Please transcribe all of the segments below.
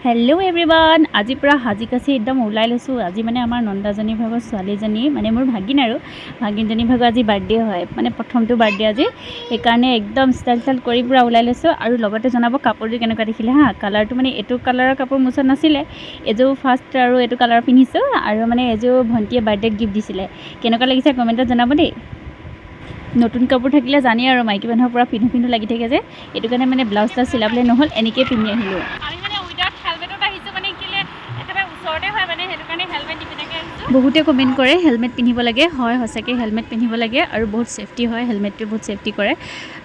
Hello everyone आज पूरा हाजी काছি एकदम ওলাই লৈছো আজি মানে আমাৰ নন্দাজনী ভাগৰ ছোৱালীজনী মানে মোৰ ভাগিন আৰু ভাগিনজনী ভাগৰ আজি বাৰ্থডে হয় মানে প্ৰথমটো বাৰ্থডে আজি এই কাৰণে একদম ষ্টাইল কৰি পুৰা ওলাই লৈছো আৰু লগতে জনাব কাপোৰটো কেনেকুৱা দেখিলে হা কালাৰটো মানে এটো কালাৰৰ কাপোৰ মুছত নাছিলে এজো ফাৰ্ষ্ট আৰু এটো কালাৰ পিন্ধিছো আৰু মানে এজো ভন্টিয়ে বাৰ্থডে গিফট দিছিলে কেনেকুৱা লাগিছে কমেন্টত জনাব দেই নতুন কাপোৰ থাকিলে জানি আৰু মাইকী মানুহৰ পুৰা পিন্ধু লাগি থাকে যে এটো কাৰণে মানে ব্লাউজটা চিলাবলে নহল এনেকৈ পিন্ধি আহিলো बहुते कमेन्ट करे हेलमेट पिन्हिब लगे হয় হসকে हेलमेट पिन्हिब लगे और बहुत सेफ्टी হয় हेलमेटটো बहुत सेफ्टी करे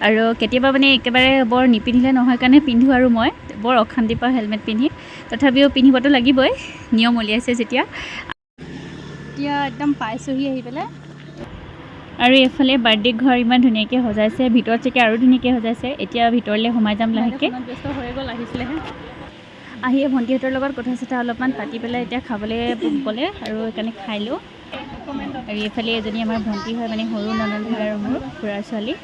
और केतिबा माने एकेबारे बर निपिन्हिले নহয় কাৰণে पिन्धु और মই बर अखान्ति पा हेलमेट पिन्हि तथापिও पिन्हिबটো লাগিবই নিয়ম উলিয়াইছে যেতিয়া এতিয়া একদম পাইছোহি আহি পেলে আৰু এফালে বাৰ্থডে ঘৰ ইমান ধুনিয়াকে সজাইছে ভিতৰত চেকে আৰু ধুনিয়াকে সজাইছে এতিয়া ভিতৰলে সোমাই যাম লাহেকে ব্যস্ত হৈ গল আহিছিলে আহিয়ে ভণ্টিহঁতৰ লগত কথা চথা অলপমান পাতি পেলাই এতিয়া খাবলৈ ক'লে আৰু সেইকাৰণে খাইলো আৰু এইফালে এজনী আমাৰ ভণ্টি হয় মানে সৰু ননদ হয় আৰু মোৰ খুৰাৰ ছোৱালী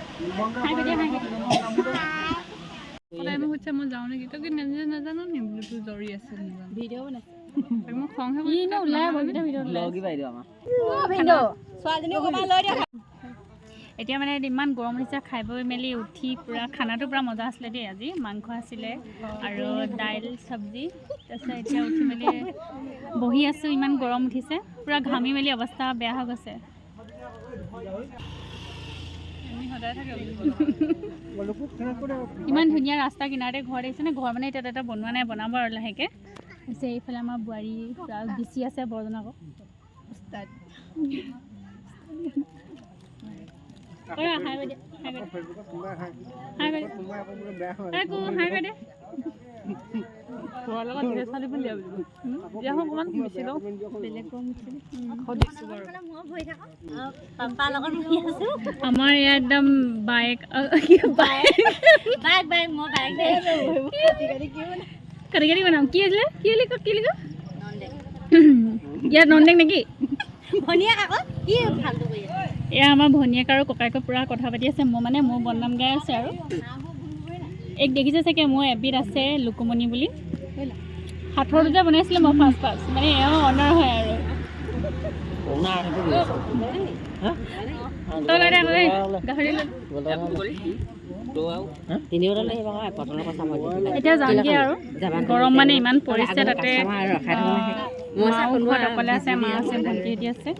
এতিয়া মানে ইমান গৰম হৈছে খাইবই মেলি উঠি পুৰা খানাটো পুৰা মজা আছিলে দেই আজি মাংস আছিলে আৰু দাইল সবজি তাৰপিছত এতিয়া উঠি মেলি বহি আছো ইমান গৰম উঠিছে পুৰা ঘামি মেলি অৱস্থা বেয়া হৈ গৈছে ইমান ধুনীয়া ৰাস্তা কিনাৰতে ঘৰ দেখিছে নে ঘৰ মানে এটা বনোৱা নাই বনাব আৰু লাহেকে আছে এইফালে আমাৰ বোৱাৰী পুৰা বিচি আছে বৰজনাক উস্তাদ Oya, hai bade. Hai bade. Hai bade. Hai ku, hai bade. Soal laga dire sali boli abi. Ya ho koman misilo. Bele ko misilo. Khodik subar. Papa laga boli asu. Amar ya ekdom bike bike mo bike de. Kari banam ki asle? Ki liko? Nondek. Ya nondek naki? Bhoniya kako? Ki phaltu koi ase? এয়া আমাৰ ভনিয়েক আৰু ককাইক পুৰা কথা পাতি আছে মই মানে মোৰ বন্নাম গাই আছে আৰু এক দেখিছে চাগে মই এবিট আছে লুকুমনি বুলি হাতৰ দুটা বনাইছিল মই ফাৰ্ষ্ট মানে এও অনাৰ হয় আৰু অনাৰ হা তলে দে গাহৰি এতিয়া যামগে আৰু গৰম মানে ইমান পৰিছে তাতে মা অকলে আছে মা আছে ভণ্টি আছে